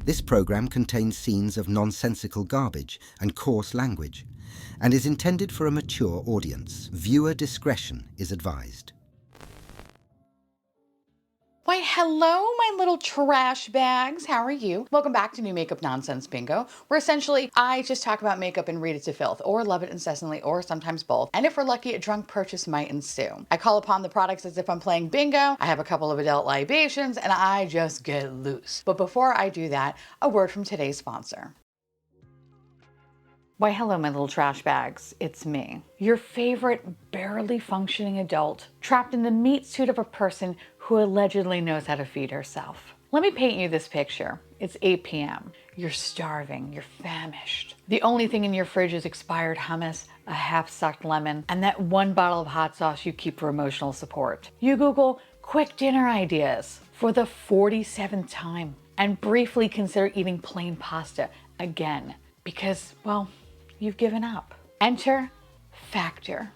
This program contains scenes of nonsensical garbage and coarse language and is intended for a mature audience. Viewer discretion is advised. Why, hello, my little trash bags. How are you? Welcome back to New Makeup Nonsense Bingo, where essentially I just talk about makeup and read it to filth, or love it incessantly, or sometimes both. And if we're lucky, a drunk purchase might ensue. I call upon the products as if I'm playing bingo. I have a couple of adult libations, and I just get loose. But before I do that, a word from today's sponsor. Why, hello, my little trash bags. It's me, your favorite barely functioning adult, trapped in the meat suit of a person who allegedly knows how to feed herself. Let me paint you this picture. It's 8 p.m. You're starving, you're famished. The only thing in your fridge is expired hummus, a half-sucked lemon, and that one bottle of hot sauce you keep for emotional support. You Google quick dinner ideas for the 47th time and briefly consider eating plain pasta again because, well, you've given up. Enter Factor,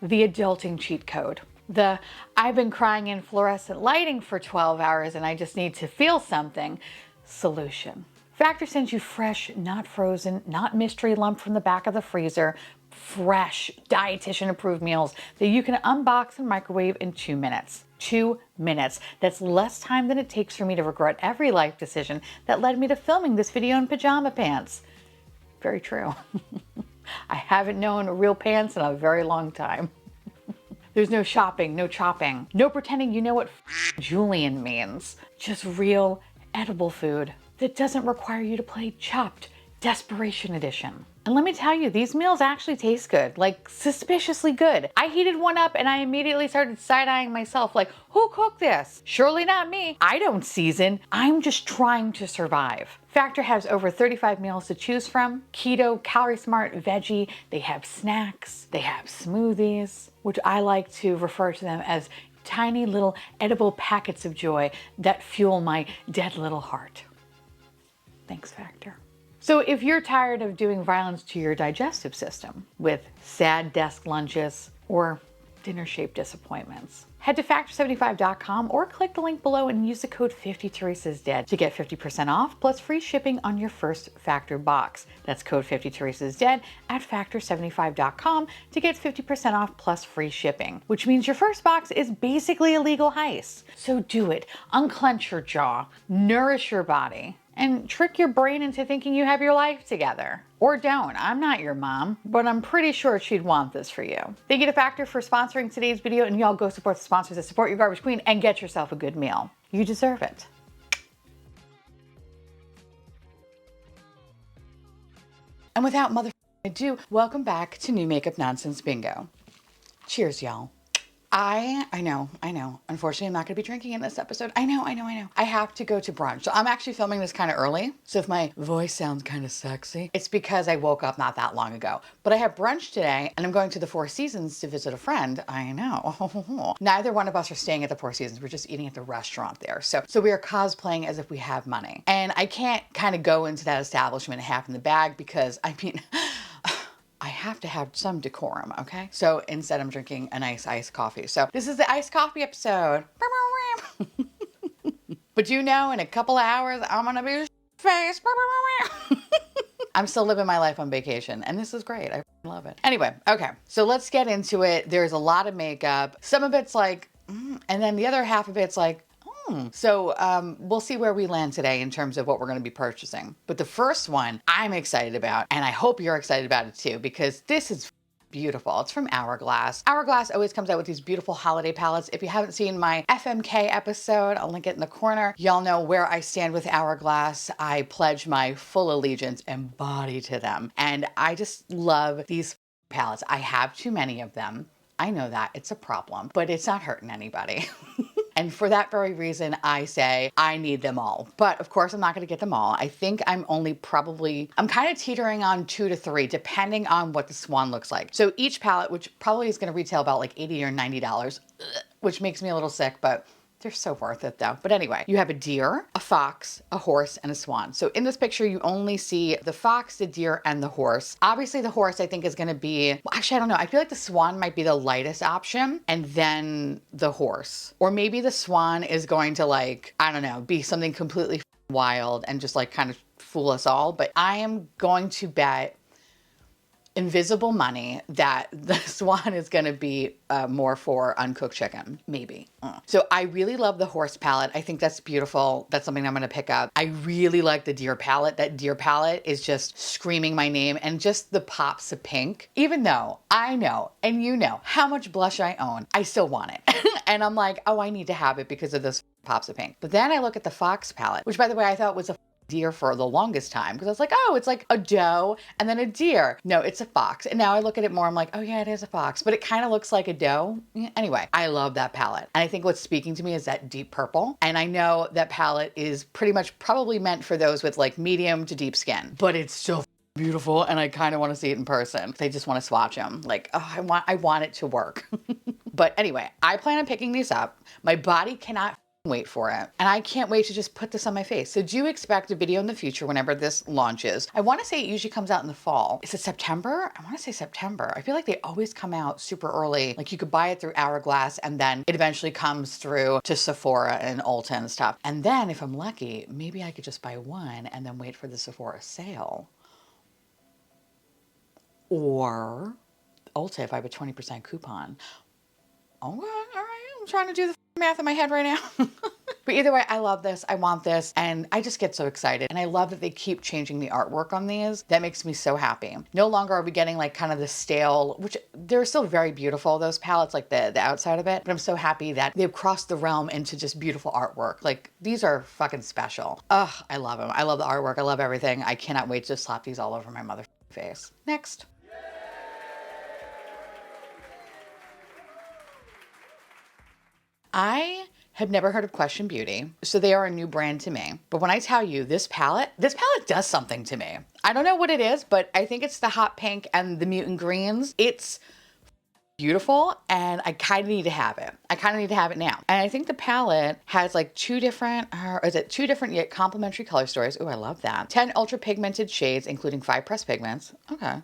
the adulting cheat code. The I've been crying in fluorescent lighting for 12 hours and I just need to feel something solution. Factor sends you fresh, not frozen, not mystery lump from the back of the freezer, fresh, dietitian approved meals that you can unbox and microwave in 2 minutes. 2 minutes. That's less time than it takes for me to regret every life decision that led me to filming this video in pajama pants. Very true. I haven't known real pants in a very long time. There's no shopping, no chopping, no pretending you know what julienne means. Just real, edible food that doesn't require you to play Chopped Desperation Edition. And let me tell you, these meals actually taste good, like suspiciously good. I heated one up and I immediately started side-eyeing myself like, who cooked this? Surely not me. I don't season. I'm just trying to survive. Factor has over 35 meals to choose from. Keto, calorie smart, veggie. They have snacks. They have smoothies, which I like to refer to them as tiny little edible packets of joy that fuel my dead little heart. Thanks, Factor. So if you're tired of doing violence to your digestive system with sad desk lunches or dinner-shaped disappointments, head to factor75.com or click the link below and use the code 50theresasdead to get 50% off plus free shipping on your first Factor box. That's code 50theresasdead at factor75.com to get 50% off plus free shipping, which means your first box is basically a legal heist. So do it. Unclench your jaw, nourish your body, and trick your brain into thinking you have your life together. Or don't. I'm not your mom, but I'm pretty sure she'd want this for you. Thank you to Factor for sponsoring today's video, and y'all go support the sponsors that support your garbage queen and get yourself a good meal. You deserve it. And without mother ado, welcome back to New Makeup Nonsense Bingo. Cheers, y'all. I know. Unfortunately, I'm not gonna be drinking in this episode. I know. I have to go to brunch. So I'm actually filming this kind of early. So if my voice sounds kind of sexy, it's because I woke up not that long ago. But I have brunch today and I'm going to the Four Seasons to visit a friend. I know. Neither one of us are staying at the Four Seasons. We're just eating at the restaurant there. So we are cosplaying as if we have money. And I can't kind of go into that establishment half in the bag because, I mean, I have to have some decorum, okay? So instead I'm drinking a nice iced coffee. So this is the iced coffee episode. But you know, in a couple of hours, I'm gonna be face. I'm still living my life on vacation and this is great. I love it. Anyway, okay, so let's get into it. There's a lot of makeup. Some of it's like, and then the other half of it's like, So we'll see where we land today in terms of what we're going to be purchasing. But the first one I'm excited about, and I hope you're excited about it too, because this is beautiful. It's from Hourglass. Hourglass always comes out with these beautiful holiday palettes. If you haven't seen my FMK episode, I'll link it in the corner. Y'all know where I stand with Hourglass. I pledge my full allegiance and body to them. And I just love these palettes. I have too many of them. I know that it's a problem, but it's not hurting anybody. And for that very reason, I say I need them all. But of course, I'm not gonna get them all. I think I'm kind of teetering on 2 to 3, depending on what the swan looks like. So each palette, which probably is gonna retail about like $80 or $90, which makes me a little sick, but they're so worth it though. But anyway, you have a deer, a fox, a horse, and a swan. So in this picture, you only see the fox, the deer, and the horse. Obviously the horse I think is gonna be, well, actually, I don't know. I feel like the swan might be the lightest option and then the horse. Or maybe the swan is going to like, I don't know, be something completely wild and just like kind of fool us all. But I am going to bet invisible money that this one is going to be more for uncooked chicken, maybe. So I really love the horse palette. I think that's beautiful. That's something I'm going to pick up. I really like the deer palette. That deer palette is just screaming my name, and just the pops of pink. Even though I know, and you know, how much blush I own, I still want it. And I'm like, oh, I need to have it because of those pops of pink. But then I look at the fox palette, which by the way, I thought was a deer for the longest time, because I was like, oh, it's like a doe and then a deer. No, it's a fox. And now I look at it more, I'm like, oh yeah, it is a fox, but it kind of looks like a doe. Anyway, I love that palette. And I think what's speaking to me is that deep purple. And I know that palette is pretty much probably meant for those with like medium to deep skin, but it's still beautiful. And I kind of want to see it in person. I just want to swatch them. Like, oh, I want it to work. But anyway, I plan on picking these up. My body cannot wait for it. And I can't wait to just put this on my face. So do expect a video in the future whenever this launches. I want to say it usually comes out in the fall. Is it September? I want to say September. I feel like they always come out super early. Like you could buy it through Hourglass and then it eventually comes through to Sephora and Ulta and stuff. And then if I'm lucky, maybe I could just buy one and then wait for the Sephora sale. Or Ulta if I have a 20% coupon. Okay, all right. I'm trying to do the math in my head right now. But either way, I love this. I want this. And I just get so excited. And I love that they keep changing the artwork on these. That makes me so happy. No longer are we getting like kind of the stale, which they're still very beautiful, those palettes, like the outside of it. But I'm so happy that they've crossed the realm into just beautiful artwork. Like these are fucking special. Ugh, I love them. I love the artwork. I love everything. I cannot wait to slap these all over my mother face. Next. I have never heard of Question Beauty, so they are a new brand to me. But when I tell you this palette does something to me. I don't know what it is, but I think it's the hot pink and the mutant greens. It's beautiful and I kind of need to have it. I kind of need to have it now. And I think the palette has like two different yet complementary color stories. Oh, I love that. 10 ultra pigmented shades, including 5 pressed pigments. Okay.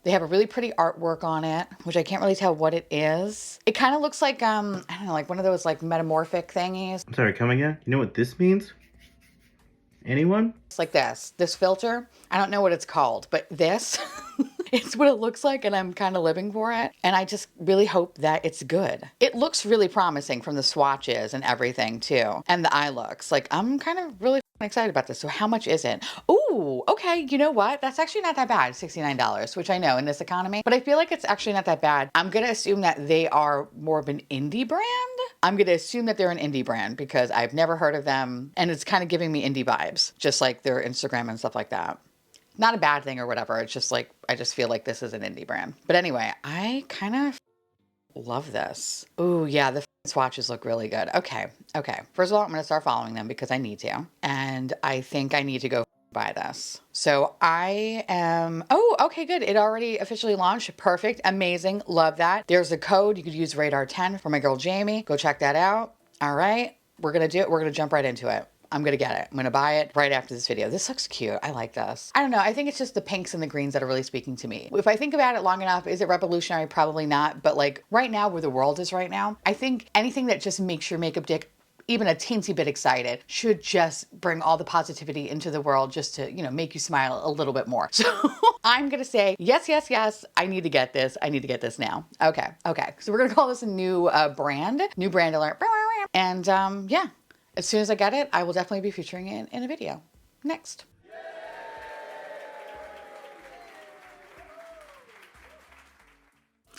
They have a really pretty artwork on it, which I can't really tell what it is. It kind of looks like, I don't know, like one of those like metamorphic thingies. I'm sorry, come again? You know what this means? Anyone? It's like this filter. I don't know what it's called, but this it's what it looks like and I'm kind of living for it. And I just really hope that it's good. It looks really promising from the swatches and everything too. And the eye looks like I'm kind of really excited about this. So how much is it? Ooh, okay. You know what? That's actually not that bad. $69, which I know in this economy, but I feel like it's actually not that bad. I'm going to assume that they are more of an indie brand. I'm going to assume that they're an indie brand because I've never heard of them. And it's kind of giving me indie vibes, just like their Instagram and stuff like that. Not a bad thing or whatever. It's just like, I just feel like this is an indie brand. But anyway, I kind of love this. Ooh, yeah, the swatches look really good. Okay. First of all, I'm going to start following them because I need to. And I think I need to go buy this. So I am, oh, okay, good. It already officially launched. Perfect. Amazing. Love that. There's a code. You could use Radar 10 for my girl, Jamie. Go check that out. All right. We're going to do it. We're going to jump right into it. I'm going to get it. I'm going to buy it right after this video. This looks cute. I like this. I don't know. I think it's just the pinks and the greens that are really speaking to me. If I think about it long enough, is it revolutionary? Probably not. But like right now where the world is right now, I think anything that just makes your makeup dick even a teensy bit excited should just bring all the positivity into the world just to, you know, make you smile a little bit more. So I'm going to say, yes. I need to get this. I need to get this now. Okay. So we're going to call this a new brand alert. And yeah. As soon as I get it, I will definitely be featuring it in a video. Next.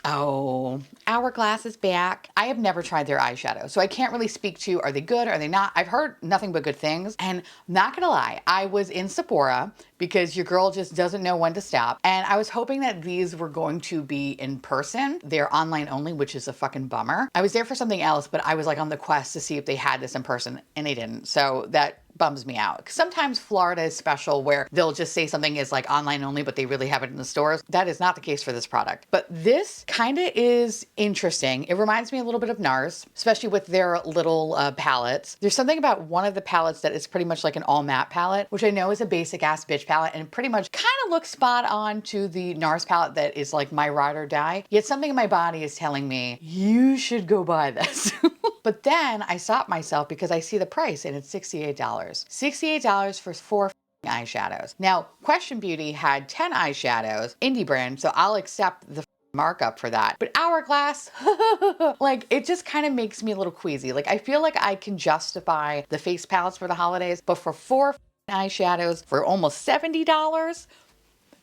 Oh, Hourglass is back. I have never tried their eyeshadow, so I can't really speak to, are they good, are they not? I've heard nothing but good things, and not gonna lie, I was in Sephora because your girl just doesn't know when to stop, and I was hoping that these were going to be in person. They're online only, which is a fucking bummer. I was there for something else, but I was like on the quest to see if they had this in person, and they didn't, so that bums me out. Sometimes Florida is special where they'll just say something is like online only, but they really have it in the stores. That is not the case for this product. But this kind of is interesting. It reminds me a little bit of NARS, especially with their little palettes. There's something about one of the palettes that is pretty much like an all matte palette, which I know is a basic ass bitch palette and pretty much kind of looks spot on to the NARS palette that is like my ride or die. Yet something in my body is telling me, you should go buy this. But then I stopped myself because I see the price and it's $68. $68 for 4 eyeshadows. Now, Question Beauty had 10 eyeshadows, indie brand, so I'll accept the markup for that. But Hourglass, like, it just kind of makes me a little queasy. Like, I feel like I can justify the face palettes for the holidays, but for 4 eyeshadows for almost $70,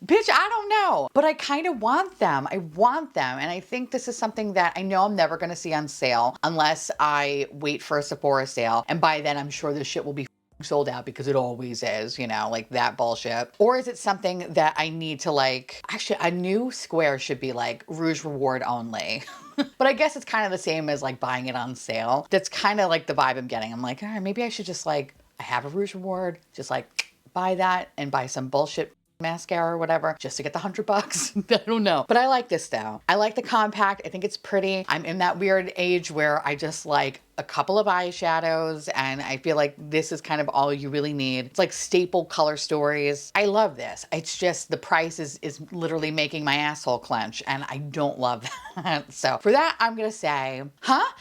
bitch, I don't know, but I kind of want them. I want them. And I think this is something that I know I'm never going to see on sale unless I wait for a Sephora sale. And by then I'm sure this shit will be sold out because it always is, you know, like that bullshit. Or is it something that I need to like, actually a new square should be like Rouge Reward only. But I guess it's kind of the same as like buying it on sale. That's kind of like the vibe I'm getting. I'm like, all right, maybe I should just like, I have a Rouge Reward, just like buy that and buy some bullshit mascara or whatever just to get the $100. I don't know, but I like this though. I like the compact. I think it's pretty. I'm in that weird age where I just like a couple of eyeshadows and I feel like this is kind of all you really need. It's like staple color stories. I love this. It's just the price is literally making my asshole clench and I don't love that. So for that, I'm gonna say,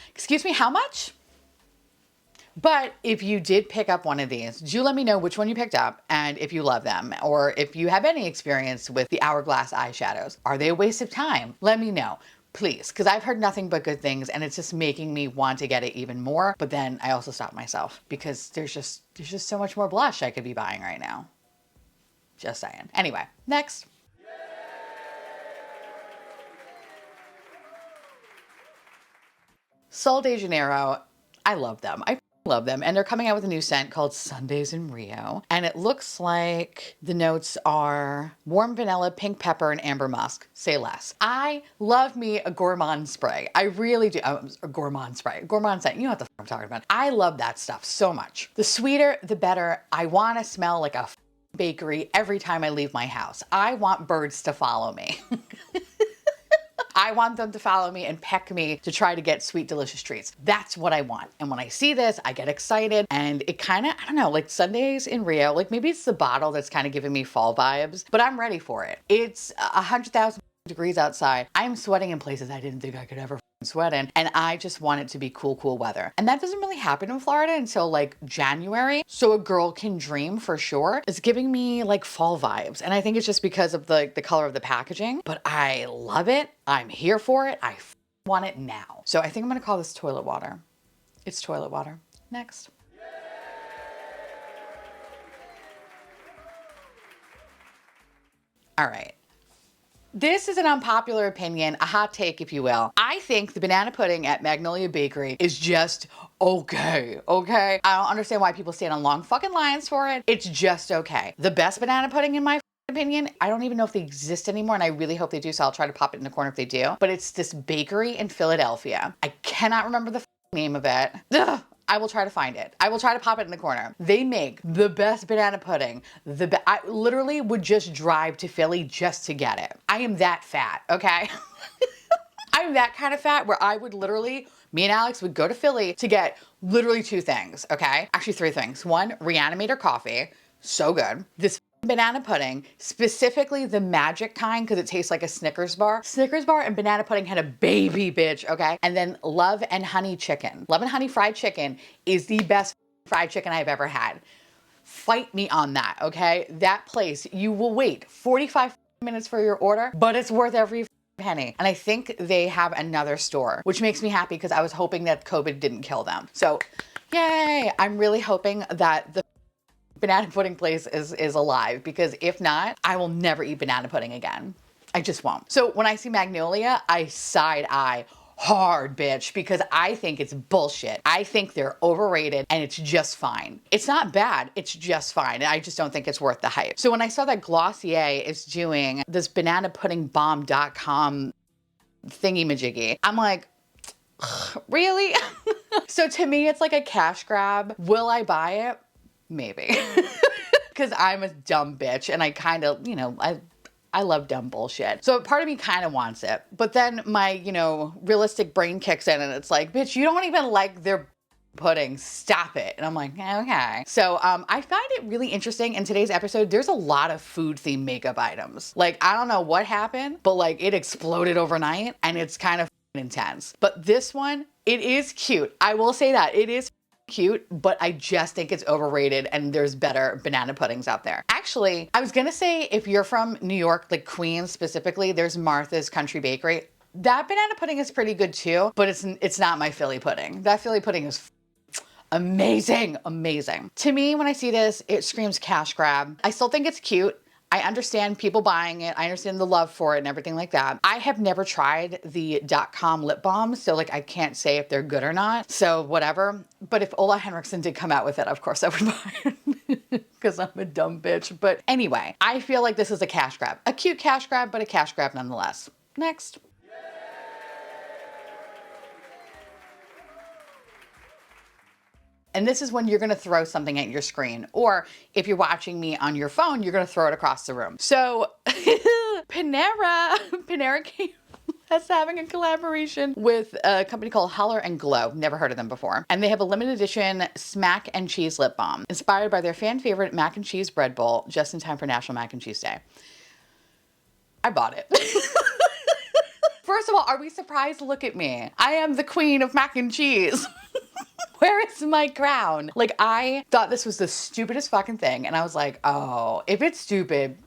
excuse me, how much? But if you did pick up one of these, do let me know which one you picked up and if you love them or if you have any experience with the Hourglass eyeshadows. Are they a waste of time? Let me know, please, because I've heard nothing but good things and it's just making me want to get it even more. But then I also stop myself because there's just so much more blush I could be buying right now. Just saying. Anyway, next. Sol de Janeiro, I love them. I love them. And they're coming out with a new scent called Sundays in Rio. And it looks like the notes are warm vanilla, pink pepper, and amber musk. Say less. I love me a Gourmand spray. I really do. A Gourmand spray. Gourmand scent. You know what the f I'm talking about. I love that stuff so much. The sweeter, the better. I want to smell like a bakery every time I leave my house. I want birds to follow me. I want them to follow me and peck me to try to get sweet, delicious treats. That's what I want. And when I see this, I get excited and it kind of, I don't know, like Sundays in Rio, like maybe it's the bottle that's kind of giving me fall vibes, but I'm ready for it. It's 100,000 degrees outside. I'm sweating in places I didn't think I could ever sweat in. And I just want it to be cool, cool weather. And that doesn't really happen in Florida until like January. So a girl can dream for sure. It's giving me like fall vibes. And I think it's just because of the color of the packaging, but I love it. I'm here for it. I want it now. So I think I'm going to call this toilet water. It's toilet water. Next. All right. This is an unpopular opinion, a hot take, if you will. I think the banana pudding at Magnolia Bakery is just okay. I don't understand why people stand on long fucking lines for it. It's just okay. The best banana pudding in my opinion, I don't even know if they exist anymore and I really hope they do, so I'll try to pop it in the corner if they do. But it's this bakery in Philadelphia. I cannot remember the name of it. Ugh. I will try to find it. I will try to pop it in the corner. They make the best banana pudding. I literally would just drive to Philly just to get it. I am that fat, okay? I'm that kind of fat where I would literally, me and Alex would go to Philly to get literally 2 things, okay? Actually 3 things. 1, Reanimator coffee. So good. This banana pudding, specifically the magic kind because it tastes like a Snickers bar. Snickers bar and banana pudding had a baby, bitch, okay? And then Love and Honey chicken. Love and Honey fried chicken is the best fried chicken I've ever had. Fight me on that, okay? That place, you will wait 45 minutes for your order, but it's worth every penny. And I think they have another store, which makes me happy because I was hoping that COVID didn't kill them. So, yay! I'm really hoping that the banana pudding place is alive because if not, I will never eat banana pudding again. I just won't. So when I see Magnolia, I side eye hard, bitch, because I think it's bullshit. I think they're overrated and it's just fine. It's not bad, it's just fine. And I just don't think it's worth the hype. So when I saw that Glossier is doing this bananapuddingbalm.com thingy-majiggy, I'm like, really? So to me, it's like a cash grab. Will I buy it? Maybe. Because I'm a dumb bitch and I kind of, you know, I love dumb bullshit. So part of me kind of wants it. But then my, you know, realistic brain kicks in and it's like, bitch, you don't even like their pudding. Stop it. And I'm like, okay. So I find it really interesting. In today's episode, there's a lot of food themed makeup items. Like, I don't know what happened, but like it exploded overnight and it's kind of intense. But this one, it is cute. I will say that. It is cute, but I just think it's overrated and there's better banana puddings out there. Actually, I was gonna say if you're from New York, like Queens specifically, there's Martha's Country Bakery. That banana pudding is pretty good too, but it's not my Philly pudding. That Philly pudding is amazing, amazing. To me, when I see this, it screams cash grab. I still think it's cute. I understand people buying it. I understand the love for it and everything like that. I have never tried the .com lip balm, so like I can't say if they're good or not. So whatever. But if Ola Henriksen did come out with it, of course I would buy it because I'm a dumb bitch. But anyway, I feel like this is a cash grab. A cute cash grab, but a cash grab nonetheless. Next. And this is when you're gonna throw something at your screen. Or if you're watching me on your phone, you're gonna throw it across the room. So Panera came that's having a collaboration with a company called Holler and Glow. Never heard of them before. And they have a limited edition mac and cheese lip balm inspired by their fan favorite mac and cheese bread bowl just in time for National Mac and Cheese Day. I bought it. First of all, are we surprised? Look at me. I am the queen of mac and cheese. Where is my crown? Like, I thought this was the stupidest fucking thing. And I was like, oh, if it's stupid,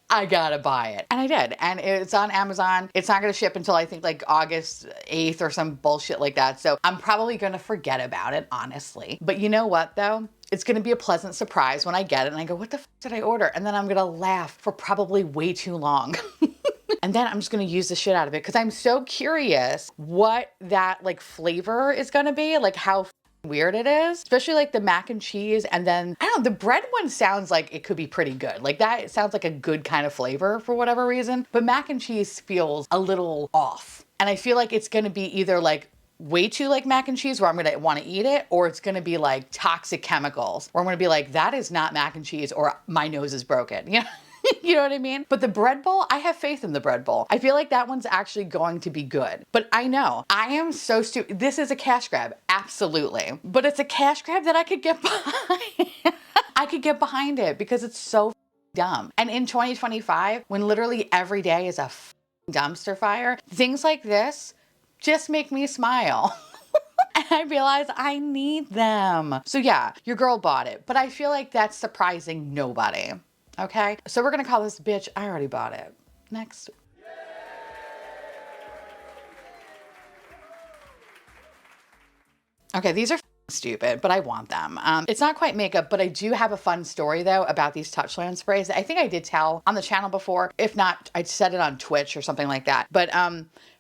I gotta buy it. And I did. And it's on Amazon. It's not gonna ship until I think like August 8th or some bullshit like that. So I'm probably gonna forget about it, honestly. But you know what though? It's gonna be a pleasant surprise when I get it and I go, what the f did I order? And then I'm gonna laugh for probably way too long. And then I'm just gonna use the shit out of it because I'm so curious what that like flavor is gonna be, like how weird it is, especially like the mac and cheese. And then I don't know, the bread one sounds like it could be pretty good. Like that, it sounds like a good kind of flavor for whatever reason, but mac and cheese feels a little off. And I feel like it's gonna be either like way too like mac and cheese where I'm gonna wanna eat it, or it's gonna be like toxic chemicals where I'm gonna be like, that is not mac and cheese or my nose is broken, you know? You know what I mean? But the bread bowl, I have faith in the bread bowl. I feel like that one's actually going to be good. But I know, I am so stupid. This is a cash grab, absolutely. But it's a cash grab that I could get behind. I could get behind it because it's so dumb. And in 2025, when literally every day is a dumpster fire, things like this just make me smile. And I realize I need them. So yeah, your girl bought it. But I feel like that's surprising nobody. Okay, so we're gonna call this bitch, I already bought it. Next. Okay, these are stupid, but I want them. It's not quite makeup, but I do have a fun story though about these Touchland sprays. I think I did tell on the channel before. If not, I said it on Twitch or something like that. But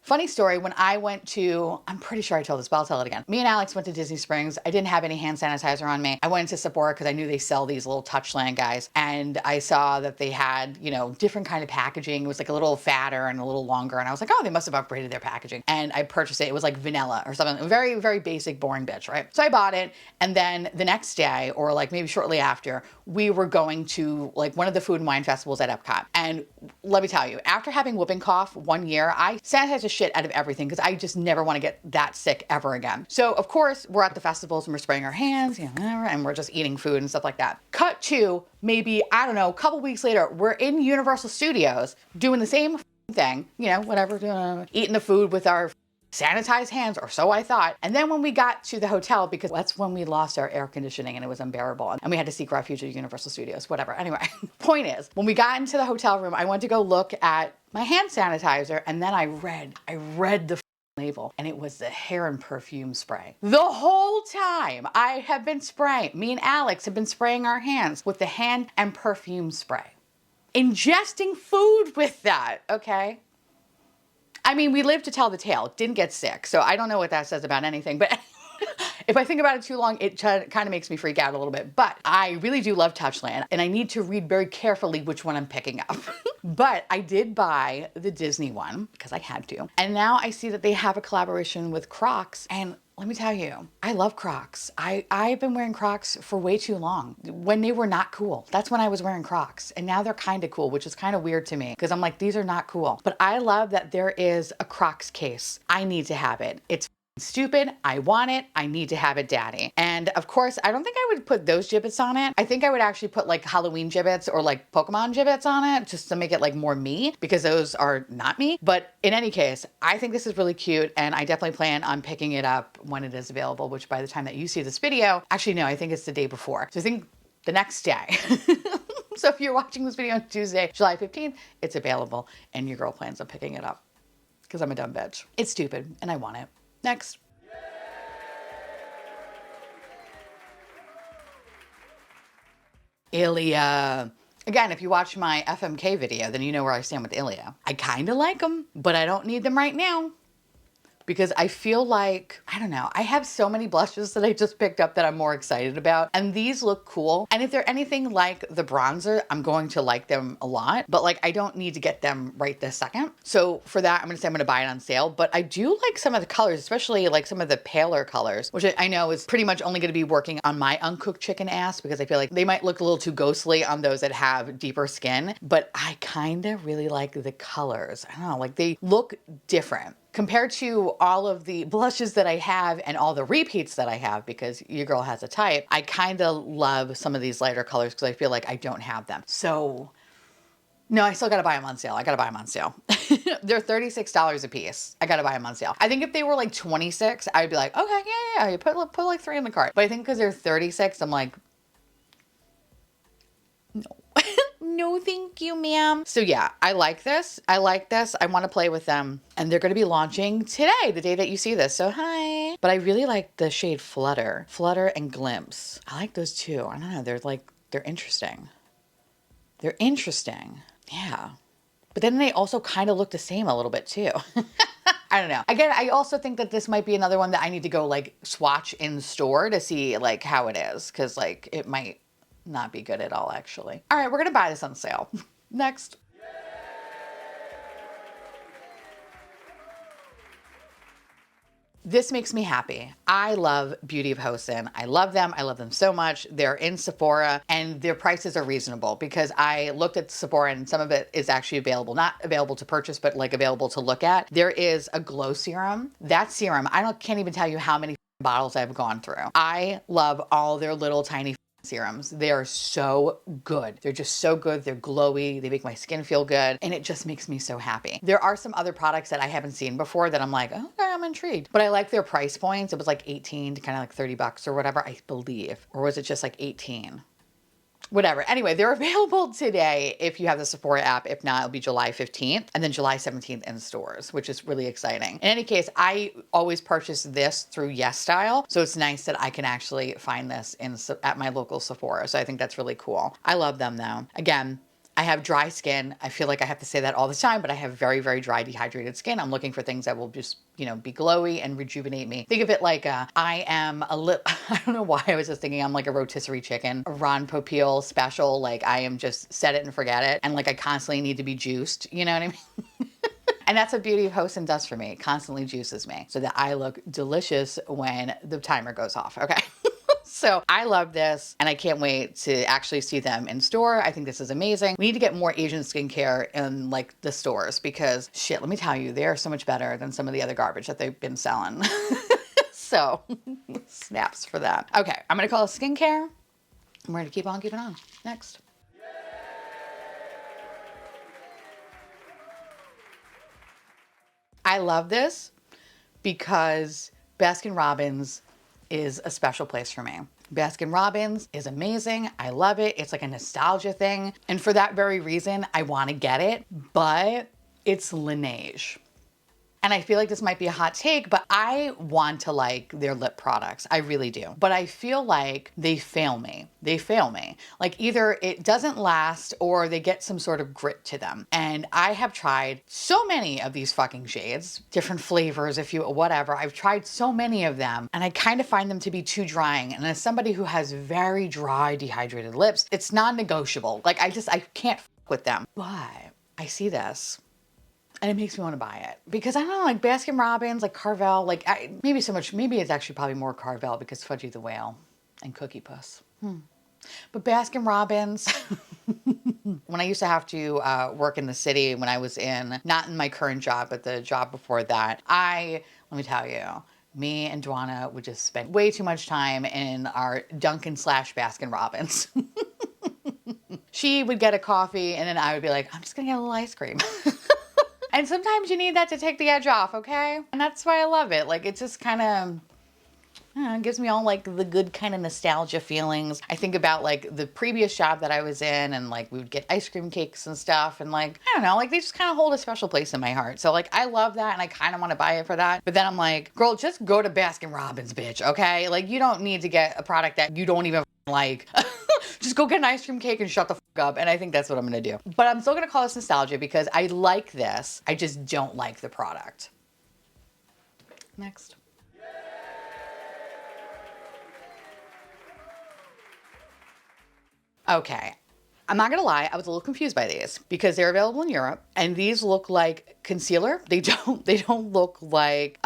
funny story, when I went to, I'm pretty sure I told this, but I'll tell it again. Me and Alex went to Disney Springs. I didn't have any hand sanitizer on me. I went into Sephora because I knew they sell these little Touchland guys. And I saw that they had, you know, different kind of packaging. It was like a little fatter and a little longer. And I was like, oh, they must have upgraded their packaging. And I purchased it. It was like vanilla or something. Very, very basic, boring bitch, right? So I bought it. And then the next day, or like maybe shortly after, we were going to like one of the food and wine festivals at Epcot. And let me tell you, after having whooping cough 1 year, I sanitized the shit out of everything because I just never want to get that sick ever again. So of course we're at the festivals and we're spraying our hands, you know, and we're just eating food and stuff like that. Cut to maybe, I don't know, a couple weeks later, we're in Universal Studios doing the same thing, you know, whatever, eating the food with our sanitized hands, or so I thought. And then when we got to the hotel, because that's when we lost our air conditioning and it was unbearable and we had to seek refuge at Universal Studios, whatever. Anyway, point is, when we got into the hotel room, I went to go look at my hand sanitizer and then I read the label and it was the hair and perfume spray. The whole time I have been spraying, me and Alex have been spraying our hands with the hand and perfume spray. Ingesting food with that, okay? I mean, we lived to tell the tale, didn't get sick. So I don't know what that says about anything, but if I think about it too long, it kind of makes me freak out a little bit. But I really do love Touchland and I need to read very carefully which one I'm picking up. But I did buy the Disney one because I had to. And now I see that they have a collaboration with Crocs, and let me tell you, I love Crocs. I've been wearing Crocs for way too long. When they were not cool, that's when I was wearing Crocs. And now they're kind of cool, which is kind of weird to me because I'm like, these are not cool. But I love that there is a Crocs case. I need to have it. It's stupid. I want it. I need to have it daddy. And of course, I don't think I would put those gibbets on it. I think I would actually put like Halloween gibbets or like Pokemon gibbets on it just to make it like more me, because those are not me. But in any case, I think this is really cute, and I definitely plan on picking it up when it is available, which by the time that you see this video, actually no, I think it's the day before. So I think the next day. So if you're watching this video on Tuesday, July 15th, it's available and your girl plans on picking it up because I'm a dumb bitch. It's stupid and I want it. Next. Ilia. Again, if you watch my FMK video, then you know where I stand with Ilia. I kind of like them, but I don't need them right now. Because I feel like, I don't know, I have so many blushes that I just picked up that I'm more excited about. And these look cool. And if they're anything like the bronzer, I'm going to like them a lot. But like, I don't need to get them right this second. So for that, I'm gonna say I'm gonna buy it on sale. But I do like some of the colors, especially like some of the paler colors, which I know is pretty much only gonna be working on my uncooked chicken ass, because I feel like they might look a little too ghostly on those that have deeper skin. But I kind of really like the colors. I don't know, like they look different. Compared to all of the blushes that I have and all the repeats that I have, because your girl has a type, I kind of love some of these lighter colors because I feel like I don't have them. So, no, I still gotta buy them on sale. I gotta buy them on sale. They're $36 a piece. I gotta buy them on sale. I think if they were like 26, I'd be like, okay, yeah, you put like 3 in the cart. But I think because they're 36, I'm like, no. No, thank you, ma'am. So yeah, I like this. I like this. I want to play with them. And they're going to be launching today, the day that you see this. So hi. But I really like the shade Flutter. Flutter and Glimpse. I like those too. I don't know. They're interesting. They're interesting. Yeah. But then they also kind of look the same a little bit too. I don't know. Again, I also think that this might be another one that I need to go like swatch in store to see like how it is. Cause like it might not be good at all, actually. All right, we're gonna buy this on sale. Next. This makes me happy. I love Beauty of Hosen. I love them. I love them so much. They're in Sephora and their prices are reasonable, because I looked at Sephora and some of it is actually available, not available to purchase, but like available to look at. There is a glow serum. That serum, can't even tell you how many bottles I've gone through. I love all their little tiny serums. They are so good. They're just so good. They're glowy. They make my skin feel good. And it just makes me so happy. There are some other products that I haven't seen before that I'm like, okay, I'm intrigued. But I like their price points. It was like 18 to kind of like 30 bucks or whatever, I believe. Or was it just like 18? Whatever. Anyway, they're available today if you have the Sephora app. If not, it'll be July 15th and then July 17th in stores, which is really exciting. In any case, I always purchase this through YesStyle. So it's nice that I can actually find this at my local Sephora. So I think that's really cool. I love them though. Again, I have dry skin. I feel like I have to say that all the time, but I have very, very dry, dehydrated skin. I'm looking for things that will just, you know, be glowy and rejuvenate me. Think of it like I am a little, I don't know why I was just thinking I'm like a rotisserie chicken, a Ron Popeil special. Like I am just set it and forget it. And like I constantly need to be juiced. You know what I mean? And that's what Beauty of Hosen does for me. It constantly juices me so that I look delicious when the timer goes off. Okay. So I love this and I can't wait to actually see them in store. I think this is amazing. We need to get more Asian skincare in like the stores, because shit, let me tell you, they are so much better than some of the other garbage that they've been selling. So snaps for that. Okay, I'm gonna call it skincare and we're gonna keep on keeping on. Next. I love this because Baskin-Robbins is a special place for me. Baskin-Robbins is amazing. I love it. It's like a nostalgia thing. And for that very reason, I want to get it, but it's Laneige. And I feel like this might be a hot take, but I want to like their lip products. I really do. But I feel like they fail me. They fail me. Like either it doesn't last or they get some sort of grit to them. And I have tried so many of these fucking shades, different flavors, whatever. I've tried so many of them and I kind of find them to be too drying. And as somebody who has very dry, dehydrated lips, it's non-negotiable. Like I can't with them. But I see this. And it makes me want to buy it because I don't know, like Baskin-Robbins, like Carvel, like maybe it's actually probably more Carvel because Fudgy the Whale and Cookie Puss. But Baskin-Robbins, when I used to have to work in the city when I was not in my current job, but the job before that, let me tell you, me and Dwana would just spend way too much time in our Dunkin' / Baskin Robbins. She would get a coffee and then I would be like, I'm just gonna get a little ice cream. And sometimes you need that to take the edge off, okay? And that's why I love it. Like, it just kind of, it gives me all like the good kind of nostalgia feelings. I think about like the previous job that I was in and like we would get ice cream cakes and stuff and like, I don't know, like they just kind of hold a special place in my heart. So like I love that and I kind of want to buy it for that. But then I'm like, girl, just go to Baskin Robbins, bitch, okay? Like you don't need to get a product that you don't even like. Just go get an ice cream cake and shut the fuck up. And I think that's what I'm gonna do. But I'm still gonna call this nostalgia because I like this. I just don't like the product. Next. Okay, I'm not gonna lie, I was a little confused by these because they're available in Europe and these look like concealer. They don't look like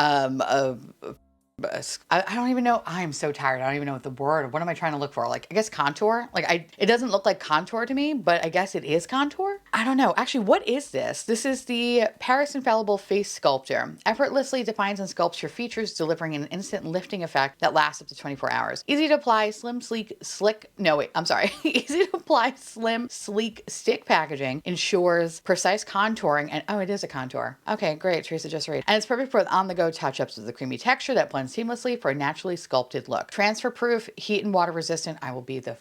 I don't even know. I'm so tired. I don't even know what the word. What am I trying to look for? Like, I guess contour. Like, it doesn't look like contour to me, but I guess it is contour. I don't know. Actually, what is this? This is the Paris Infallible Face Sculptor. Effortlessly defines and sculpts your features, delivering an instant lifting effect that lasts up to 24 hours. Easy to apply, Easy to apply, slim, sleek stick packaging ensures precise contouring. And oh, it is a contour. Okay, great. Theresa just read. And it's perfect for on-the-go touch-ups with the creamy texture that blends seamlessly for a naturally sculpted look. Transfer proof, heat and water resistant. I will be the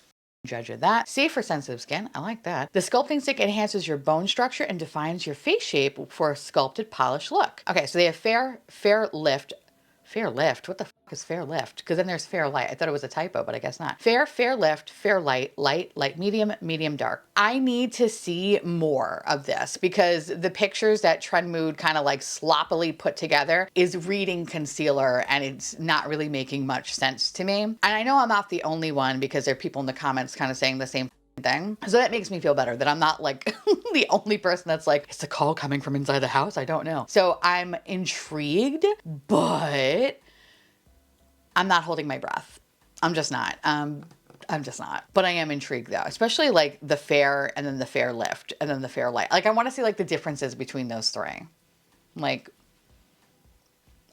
judge of that. Safe for sensitive skin. I like that. The sculpting stick enhances your bone structure and defines your face shape for a sculpted, polished look. Okay, so they have fair lift. Fair lift? What the fuck is fair lift? Because then there's fair light. I thought it was a typo, but I guess not. Fair lift, fair light, light, medium, dark. I need to see more of this because the pictures that Trend Mood kind of like sloppily put together is reading concealer and it's not really making much sense to me. And I know I'm not the only one because there are people in the comments kind of saying the same thing. So that makes me feel better that I'm not like the only person that's like, is the call coming from inside the house? I don't know. So I'm intrigued, but I'm not holding my breath. I'm just not. But I am intrigued though, especially like the fair and then the fair lift and then the fair light. Like I want to see like the differences between those three. Like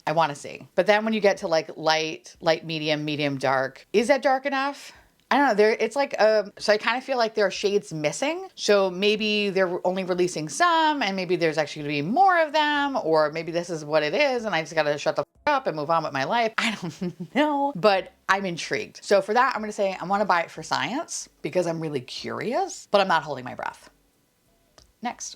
I want to see. But then when you get to like light, medium, dark, is that dark enough? I don't know. It's like, so I kind of feel like there are shades missing. So maybe they're only releasing some and maybe there's actually gonna be more of them, or maybe this is what it is and I just gotta shut the f up and move on with my life. I don't know, but I'm intrigued. So for that, I'm gonna say I wanna buy it for science because I'm really curious, but I'm not holding my breath. Next.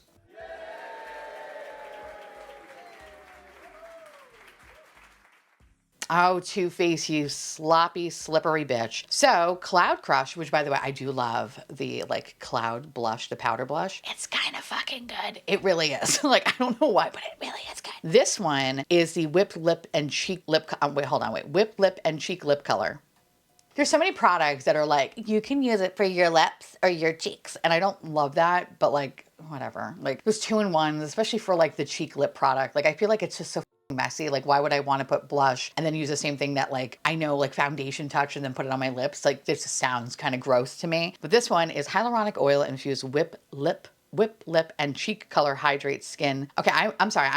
Oh, Too Faced, you sloppy, slippery bitch. So Cloud Crush, which by the way, I do love the like cloud blush, the powder blush. It's kind of fucking good. It really is. Like, I don't know why, but it really is good. This one is the Whipped Lip and Cheek Lip, Whipped Lip and Cheek Lip Color. There's so many products that are like, you can use it for your lips or your cheeks. And I don't love that, but like, whatever. Like, there's 2-in-1s, especially for like the cheek lip product. Like, I feel like it's just so messy. Like, why would I want to put blush and then use the same thing that like I know like foundation touch and then put it on my lips? Like, this just sounds kind of gross to me. But this one is hyaluronic oil infused whip lip and cheek color hydrates skin. Okay, I'm sorry.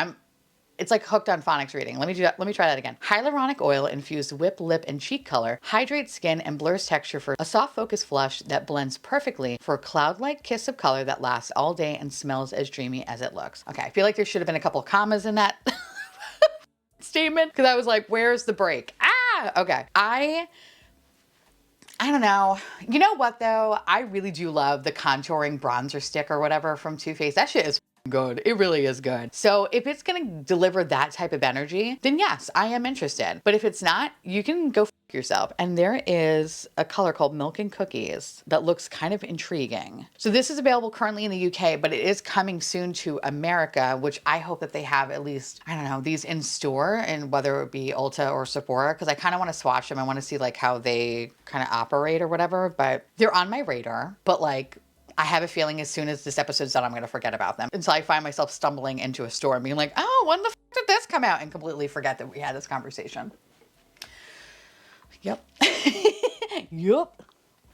It's like hooked on phonics reading. Let me try that again. Hyaluronic oil infused whip, lip, and cheek color hydrates skin and blurs texture for a soft focus flush that blends perfectly for a cloud-like kiss of color that lasts all day and smells as dreamy as it looks. Okay, I feel like there should have been a couple of commas in that statement because I was like, where's the break? Okay. I don't know. You know what though? I really do love the contouring bronzer stick or whatever from Too Faced. That shit is good. It really is good. So if it's going to deliver that type of energy, then yes, I am interested. But if it's not, you can go f yourself. And there is a color called Milk and Cookies that looks kind of intriguing. So this is available currently in the UK, but it is coming soon to America, which I hope that they have at least, I don't know, these in store, and whether it be Ulta or Sephora, because I kind of want to swatch them. I want to see like how they kind of operate or whatever, but they're on my radar. But like, I have a feeling as soon as this episode's done, I'm going to forget about them until I find myself stumbling into a store and being like, oh, when the f did this come out? And completely forget that we had this conversation. Yep. Yep.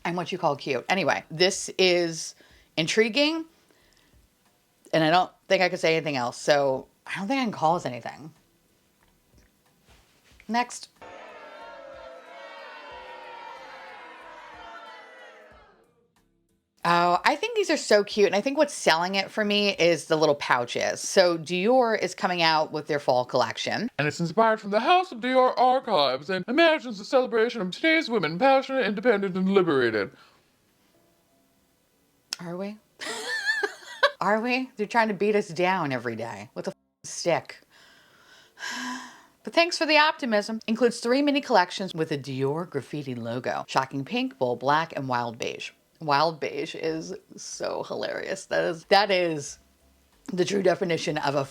I'm what you call cute. Anyway, this is intriguing and I don't think I could say anything else. So I don't think I can call this anything. Next. Oh, I think these are so cute. And I think what's selling it for me is the little pouches. So Dior is coming out with their fall collection. And it's inspired from the House of Dior archives and imagines the celebration of today's women, passionate, independent, and liberated. Are we? Are we? They're trying to beat us down every day with a stick. But thanks for the optimism. Includes 3 mini collections with a Dior graffiti logo. Shocking pink, bold black, and wild beige. Wild beige is so hilarious. That is the true definition of a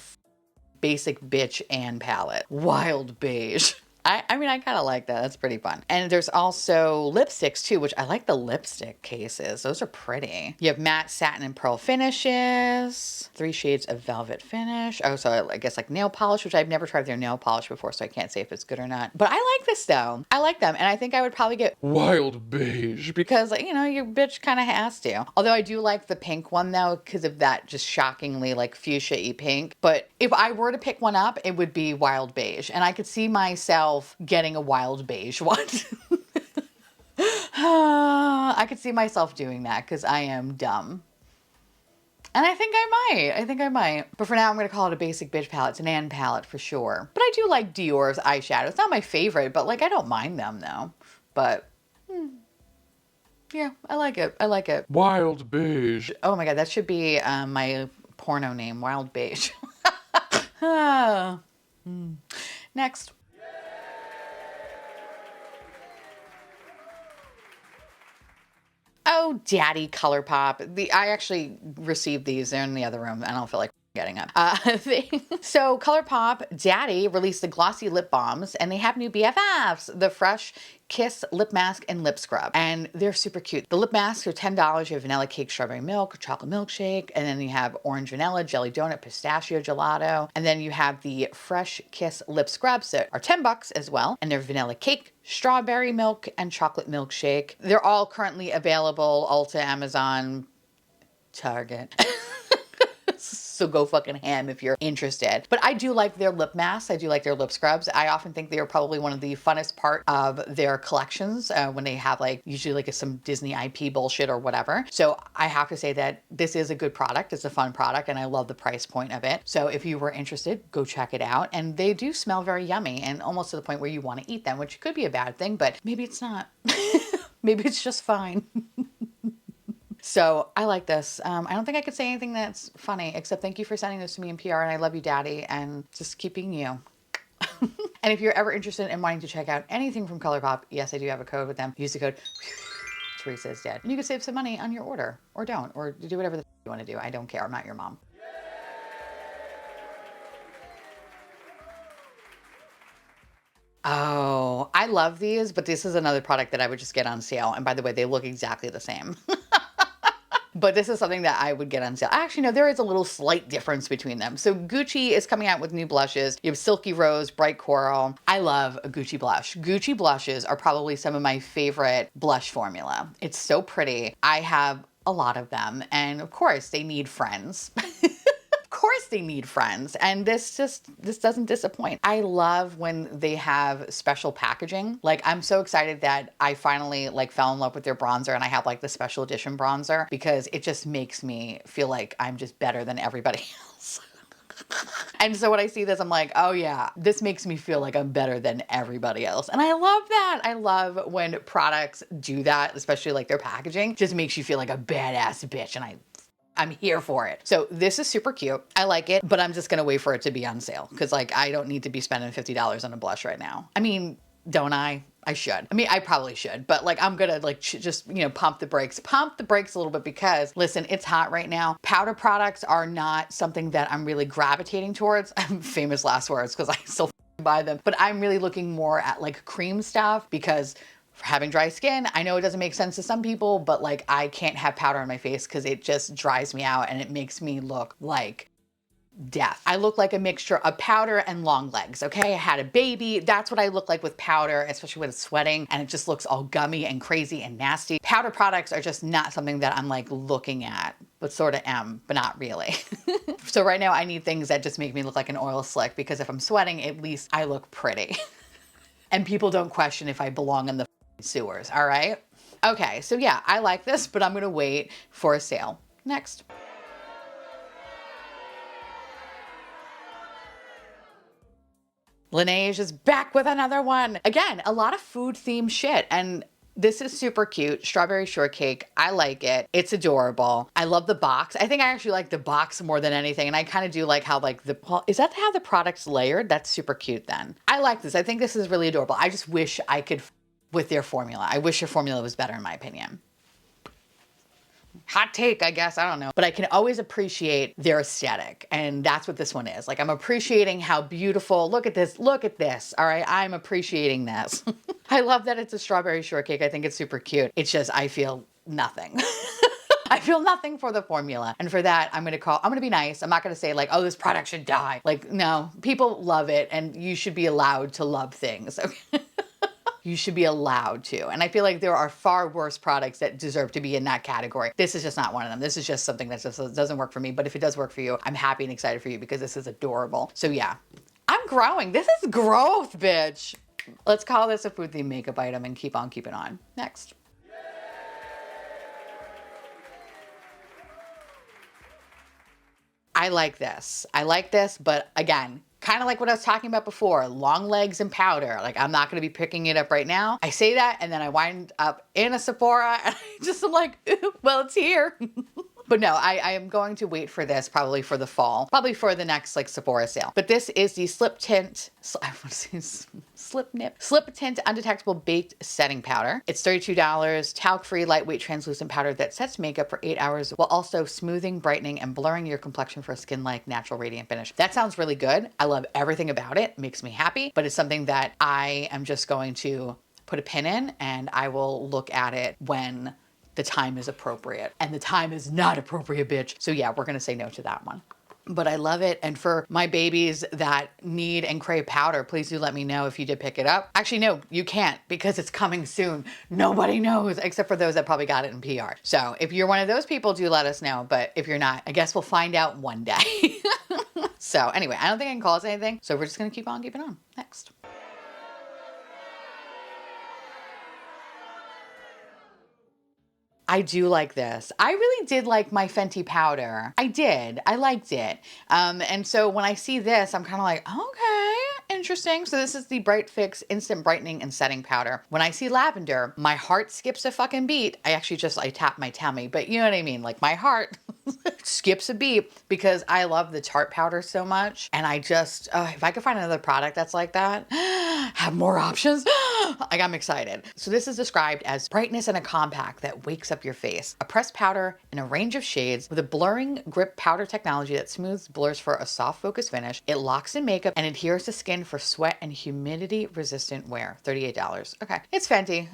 basic bitch and palette. Wild beige. I mean, I kind of like that. That's pretty fun. And there's also lipsticks too, which I like the lipstick cases. Those are pretty. You have matte, satin, and pearl finishes. 3 shades of velvet finish. Oh, so I guess like nail polish, which I've never tried their nail polish before, so I can't say if it's good or not. But I like this though. I like them. And I think I would probably get Wild beige. because, you know, your bitch kind of has to. Although I do like the pink one though, because of that just shockingly like fuchsia-y pink. But if I were to pick one up, it would be wild beige. And I could see myself getting a wild beige one. I could see myself doing that because I am dumb. And I think I might. But for now, I'm going to call it a basic bitch palette. It's an Ann palette for sure. But I do like Dior's eyeshadow. It's not my favorite, but like I don't mind them though. But yeah, I like it. I like it. Wild beige. Oh my God, that should be my porno name, Wild Beige. Next. Oh, Daddy ColourPop. I actually received these. They're in the other room. I don't feel like getting up. So ColourPop Daddy released the glossy lip balms, and they have new BFFs, the Fresh Kiss lip mask and lip scrub, and they're super cute. The lip masks are $10. You have vanilla cake, strawberry milk, chocolate milkshake, and then you have orange vanilla, jelly donut, pistachio gelato, and then you have the Fresh Kiss lip scrubs that are $10 as well, and they're vanilla cake, strawberry milk, and chocolate milkshake. They're all currently available Ulta, Amazon, Target. So go fucking ham if you're interested. But I do like their lip masks. I do like their lip scrubs. I often think they are probably one of the funnest part of their collections when they have like usually like some Disney IP bullshit or whatever. So I have to say that this is a good product. It's a fun product and I love the price point of it. So if you were interested, go check it out. And they do smell very yummy and almost to the point where you want to eat them, which could be a bad thing, but maybe it's not. Maybe it's just fine. So I like this. I don't think I could say anything that's funny, except thank you for sending this to me in PR, and I love you, Daddy, and just keep being you. And if you're ever interested in wanting to check out anything from ColourPop, yes, I do have a code with them. Use the code Theresa is dead. And you can save some money on your order, or don't, or do whatever the you want to do. I don't care. I'm not your mom. Oh, I love these, but this is another product that I would just get on sale. And by the way, they look exactly the same. But this is something that I would get on sale. Actually, no, there is a little slight difference between them. So Gucci is coming out with new blushes. You have Silky Rose, Bright Coral. I love a Gucci blush. Gucci blushes are probably some of my favorite blush formula. It's so pretty. I have a lot of them. And of course, they need friends. Of course they need friends, and this doesn't disappoint. I love when they have special packaging. Like, I'm so excited that I finally like fell in love with their bronzer, and I have like the special edition bronzer because it just makes me feel like I'm just better than everybody else. And so when I see this, I'm like, oh yeah, this makes me feel like I'm better than everybody else. And I love that. I love when products do that, especially like their packaging, just makes you feel like a badass bitch, and I'm here for it. So this is super cute. I like it, but I'm just gonna wait for it to be on sale because like I don't need to be spending $50 on a blush right now. I mean, don't I? I should. I mean, I probably should, but like I'm gonna like just, you know, pump the brakes a little bit because listen, it's hot right now. Powder products are not something that I'm really gravitating towards. Famous last words because I still buy them, but I'm really looking more at like cream stuff because for having dry skin, I know it doesn't make sense to some people, but like I can't have powder on my face because it just dries me out and it makes me look like death. I look like a mixture of powder and long legs, okay? I had a baby. That's what I look like with powder, especially when it's sweating and it just looks all gummy and crazy and nasty. Powder products are just not something that I'm like looking at, but sort of am, but not really. So right now I need things that just make me look like an oil slick because if I'm sweating, at least I look pretty. and people don't question if I belong in the sewers, all right? Okay, so yeah, I like this, but I'm gonna wait for a sale. Next. Laneige is back with another one. Again, a lot of food themed shit, and this is super cute. Strawberry shortcake. I like it. It's adorable. I love the box. I think I actually like the box more than anything. And I kind of do like how like is that how the product's layered? That's super cute then. I like this. I think this is really adorable. I just wish I could with their formula. I wish their formula was better in my opinion. Hot take, I guess, I don't know. But I can always appreciate their aesthetic. And that's what this one is. Like I'm appreciating how beautiful, look at this, all right? I'm appreciating this. I love that it's a strawberry shortcake. I think it's super cute. It's just, I feel nothing. I feel nothing for the formula. And for that, I'm gonna be nice. I'm not gonna say like, oh, this product should die. Like, no, people love it and you should be allowed to love things, okay? You should be allowed to. And I feel like there are far worse products that deserve to be in that category. This is just not one of them. This is just something that just doesn't work for me. But if it does work for you, I'm happy and excited for you because this is adorable. So yeah, I'm growing. This is growth, bitch. Let's call this a food themed makeup item and keep on keeping on. Next. I like this, but again, kind of like what I was talking about before, long legs and powder. Like I'm not gonna be picking it up right now. I say that and then I wind up in a Sephora and I just am like, well, it's here. But no, I am going to wait for this probably for the fall, probably for the next like Sephora sale. But this is the Slip Tint Undetectable Baked Setting Powder. It's $32, talc-free, lightweight, translucent powder that sets makeup for 8 hours while also smoothing, brightening, and blurring your complexion for a skin-like, natural, radiant finish. That sounds really good. I love everything about it. It makes me happy, but it's something that I am just going to put a pin in and I will look at it when the time is appropriate. And the time is not appropriate, bitch. So yeah, we're gonna say no to that one. But I love it. And for my babies that need and crave powder, please do let me know if you did pick it up. Actually, no, you can't because it's coming soon. Nobody knows except for those that probably got it in PR. So if you're one of those people, do let us know. But if you're not, I guess we'll find out one day. So anyway, I don't think I can call us anything. So we're just gonna keep on keeping on. Next. I do like this. I really did like my Fenty powder. I did. I liked it. And so when I see this, I'm kind of like, okay, interesting. So this is the Bright Fix Instant Brightening and Setting Powder. When I see lavender, my heart skips a fucking beat. I tap my tummy, but you know what I mean? Like my heart skips a beat because I love the Tarte powder so much. And I just, if I could find another product that's like that, have more options, like I'm excited. So this is described as brightness in a compact that wakes up your face. A pressed powder in a range of shades with a blurring grip powder technology that smooths blurs for a soft focus finish. It locks in makeup and adheres to skin for sweat and humidity resistant wear. $38. Okay, it's Fenty.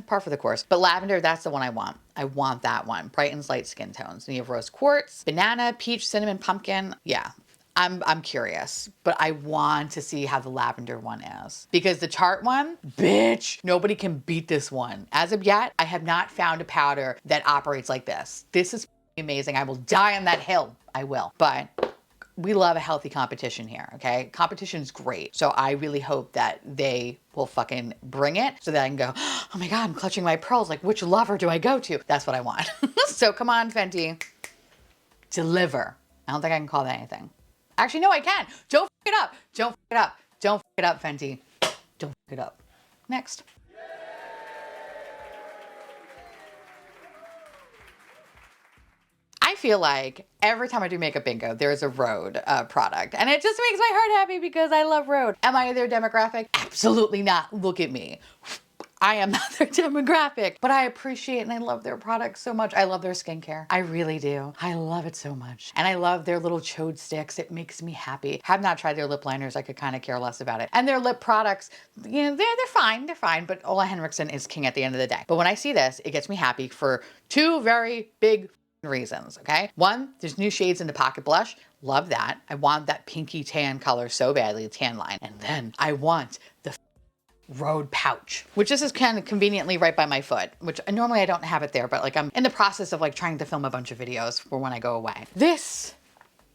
Par for the course. But lavender, that's the one I want. I want that one. Brightens light skin tones. And you have rose quartz, banana, peach, cinnamon, pumpkin. Yeah. I'm curious, but I want to see how the lavender one is because the Tarte one, bitch, nobody can beat this one. As of yet, I have not found a powder that operates like this. This is amazing. I will die on that hill. I will, but we love a healthy competition here, okay? Competition's great. So I really hope that they will fucking bring it so that I can go, oh my God, I'm clutching my pearls. Like, which lover do I go to? That's what I want. So come on, Fenty, deliver. I don't think I can call that anything. Actually, no, I can. Don't f it up. Don't f it up. Don't f it up, Fenty. Don't f it up. Next. I feel like every time I do makeup bingo, there's a Rhode product. And it just makes my heart happy because I love Rhode. Am I their demographic? Absolutely not. Look at me. I am not their demographic, but I appreciate and I love their products so much. I love their skincare. I really do. I love it so much. And I love their little chode sticks. It makes me happy. Have not tried their lip liners. I could kind of care less about it. And their lip products, you know, they're fine. They're fine. But Ola Henriksen is king at the end of the day. But when I see this, it gets me happy for two very big reasons, okay? One, there's new shades in the Pocket Blush. Love that. I want that pinky tan color so badly, the tan line. And then I want the Rhode pouch, which this is kind of conveniently right by my foot, which normally I don't have it there, but like I'm in the process of like trying to film a bunch of videos for when I go away. This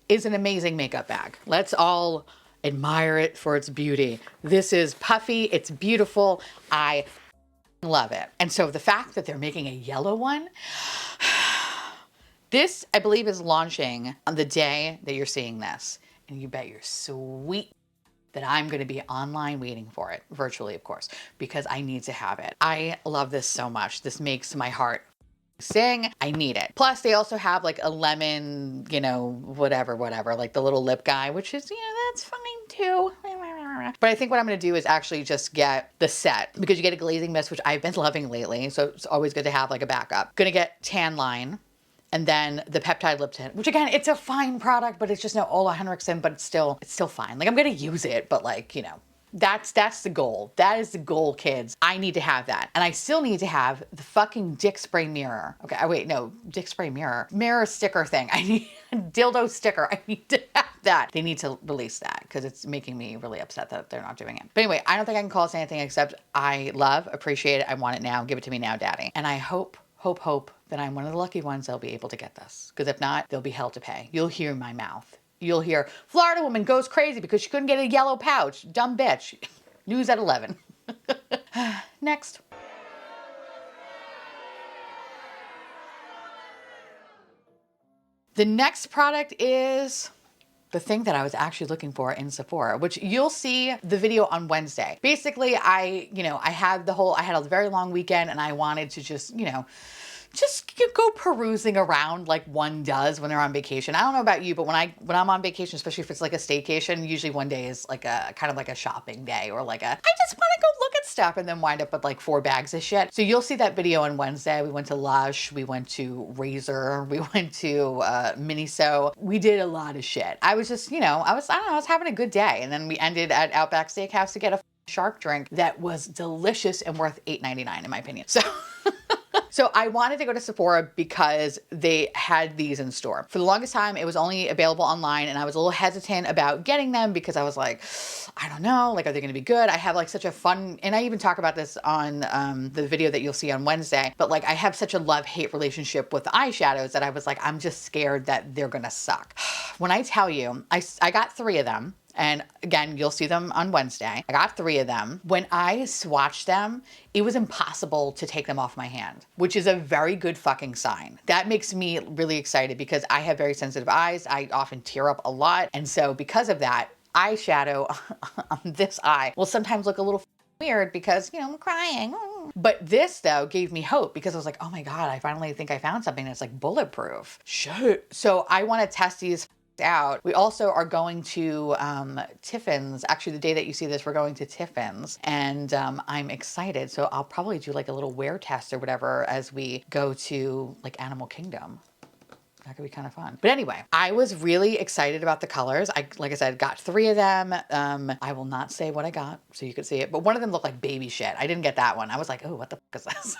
is an amazing makeup bag. Let's all admire it for its beauty. This is puffy, it's beautiful. I love it. And so the fact that they're making a yellow one, this I believe is launching on the day that you're seeing this. And you bet you're sweet that I'm going to be online waiting for it, virtually of course, because I need to have it. I love this so much. This makes my heart sing. I need it. Plus they also have like a lemon, you know, whatever, like the little lip guy, which is, you know, that's fine too. But I think what I'm going to do is actually just get the set, because you get a glazing mist, which I've been loving lately. So it's always good to have like a backup. Gonna get tan line. And then the peptide lip tint, which again, it's a fine product, but it's just no Ola Henriksen, but it's still fine. Like I'm gonna use it, but like, you know, that's the goal. That is the goal, kids. I need to have that. And I still need to have the fucking dick spray mirror. Okay, wait, no, dick spray mirror. Mirror sticker thing. I need a dildo sticker. I need to have that. They need to release that because it's making me really upset that they're not doing it. But anyway, I don't think I can call this anything except I love, appreciate it. I want it now. Give it to me now, daddy. And I hope that I'm one of the lucky ones that'll be able to get this. Because if not, there'll be hell to pay. You'll hear my mouth. You'll hear, Florida woman goes crazy because she couldn't get a yellow pouch. Dumb bitch. News at 11. Next. The next product is the thing that I was actually looking for in Sephora, which you'll see the video on Wednesday. Basically, I had a very long weekend and I wanted to just go perusing around like one does when they're on vacation. I don't know about you, but when I'm on vacation, especially if it's like a staycation, usually one day is like a kind of like a shopping day or like I just want to go look at stuff and then wind up with like 4 bags of shit. So you'll see that video on Wednesday. We went to Lush, we went to Razor, we went to Miniso. We did a lot of shit. I was just, I was having a good day. And then we ended at Outback Steakhouse to get a shark drink that was delicious and worth $8.99 in my opinion. So I wanted to go to Sephora because they had these in store. For the longest time, it was only available online and I was a little hesitant about getting them because I was like, I don't know, like, are they gonna be good? I have like such a fun, and I even talk about this on the video that you'll see on Wednesday, but like I have such a love-hate relationship with the eyeshadows that I was like, I'm just scared that they're gonna suck. When I tell you, I got 3 of them. And again, you'll see them on Wednesday. I got 3 of them. When I swatched them, it was impossible to take them off my hand, which is a very good fucking sign. That makes me really excited because I have very sensitive eyes. I often tear up a lot. And so because of that, eyeshadow on this eye will sometimes look a little weird because, I'm crying. But this though gave me hope because I was like, oh my God, I finally think I found something that's like bulletproof. Shit. So I want to test these out. We also are going to Tiffin's. Actually, the day that you see this, we're going to Tiffin's and I'm excited. So I'll probably do like a little wear test or whatever as we go to like Animal Kingdom. That could be kind of fun. But anyway, I was really excited about the colors. Like I said, got 3 of them. I will not say what I got so you could see it, but one of them looked like baby shit. I didn't get that one. I was like, oh, what the fuck is this?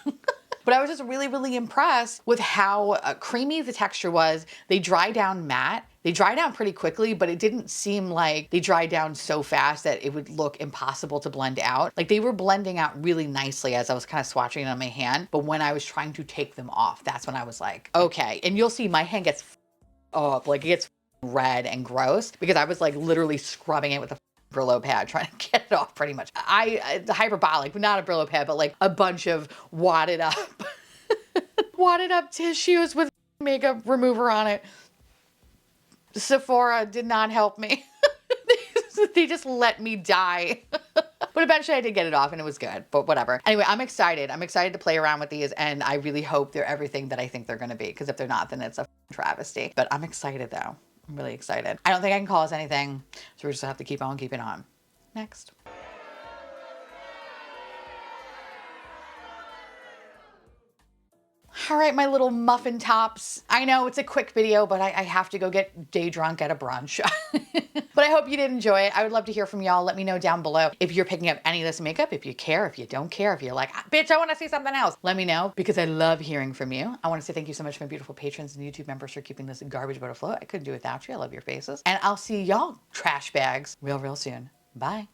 But I was just really, really impressed with how creamy the texture was. They dry down matte. They dry down pretty quickly, but it didn't seem like they dried down so fast that it would look impossible to blend out. Like they were blending out really nicely as I was kind of swatching it on my hand. But when I was trying to take them off, that's when I was like, okay. And you'll see my hand gets up, like it gets red and gross because I was like literally scrubbing it with a Brillo pad trying to get it off pretty much. The hyperbolic, not a Brillo pad, but like a bunch of wadded up tissues with makeup remover on it. Sephora did not help me. They just let me die. But eventually I did get it off and it was good, but whatever. Anyway, I'm excited. I'm excited to play around with these and I really hope they're everything that I think they're gonna be because if they're not, then it's a travesty. But I'm excited though. I'm really excited. I don't think I can call us anything, so we're just gonna have to keep on keeping on. Next. All right, my little muffin tops. I know it's a quick video, but I have to go get day drunk at a brunch. But I hope you did enjoy it. I would love to hear from y'all. Let me know down below if you're picking up any of this makeup, if you care, if you don't care, if you're like, bitch, I want to see something else. Let me know because I love hearing from you. I want to say thank you so much to my beautiful patrons and YouTube members for keeping this garbage boat afloat. I couldn't do it without you. I love your faces. And I'll see y'all trash bags real soon. Bye.